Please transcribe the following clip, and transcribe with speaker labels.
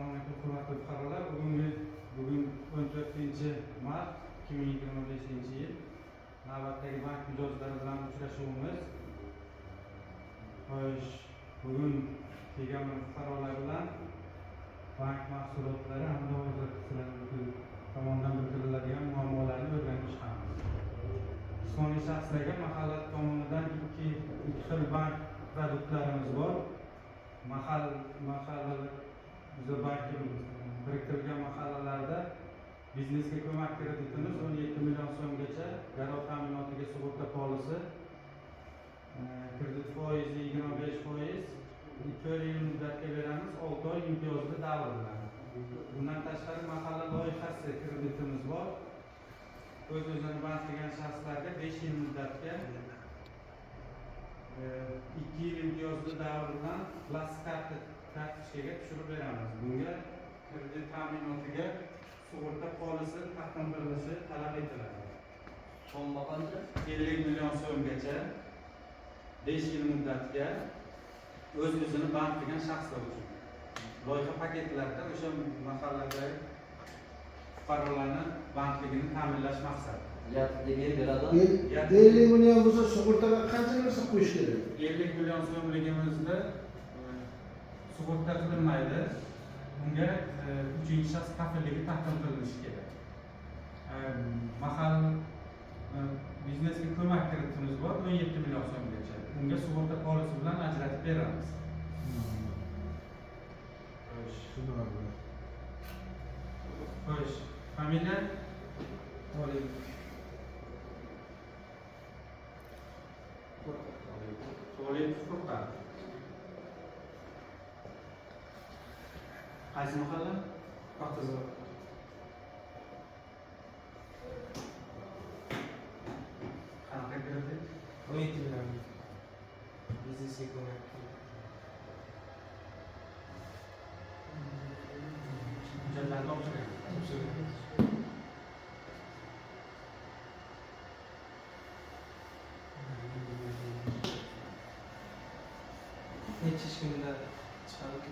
Speaker 1: Assalomu alaykum hurmatli fuqarolar. Bugun 14-mart 2025-yil navbatdagi bank mijozlari bilan uchrashuvimiz. Xo'sh, bugun kelgan fuqarolar bilan bank mahsulotlari hamda hozirgi tomonidan bildiriladigan muammolarni o'rganishamiz. Jismoniy shaxslarga mahalla tomonidan ikki xil bank produktlarimiz bor. Bizda bankimiz biriktirilgan mahallalarda biznesga ko'mak kreditimiz 17 million so'mgacha, garov ta'minotiga sug'urta polisi, kredit foizi 25%, 4 yil muddatga beramiz, 6 oy imtiyozli davr bilan. Bundan tashqari mahalla loyihasi kreditimiz bor. O'z-o'zini bandlagan shaxslarga 5 yil muddatga 2 yil imtiyozli davr bilan plastik kartochkaga tushirib beramiz. Bunga kredit ta'minotiga sug'urta polisi taqdim qilinishi talab etiladi.
Speaker 2: Summa qancha?
Speaker 1: 50 million so'mgacha 5 yil muddatga o'z-o'zini bandlagan shaxslar uchun. Loyiha paketlarida o'sha mahalladagi fuqarolarni bandligini ta'minlash maqsadi.
Speaker 2: Yatliga beradi.
Speaker 3: 50 million bo'lsa sug'urtaga qancha narsa qo'yish kerak?
Speaker 1: 50 million so'mligimizda sug'urta qilinmaydi. Bunga uchinchi shaxs kafilligi taqdim qilinishi kerak. Mahalla biznesga ko'mak kreditimiz bor 17 million so'mgacha. Unga sug'urta polisi bilan ajratib beramiz. Xo'sh, familiya oling. Solid Furqat. Qaysi mahalla? Paxtazor. Qanaqa kredit?
Speaker 4: 17 million. Biznesga ko'mak.
Speaker 1: Hujjatlarni topshiring.
Speaker 4: Necha ish kunida chiqadi?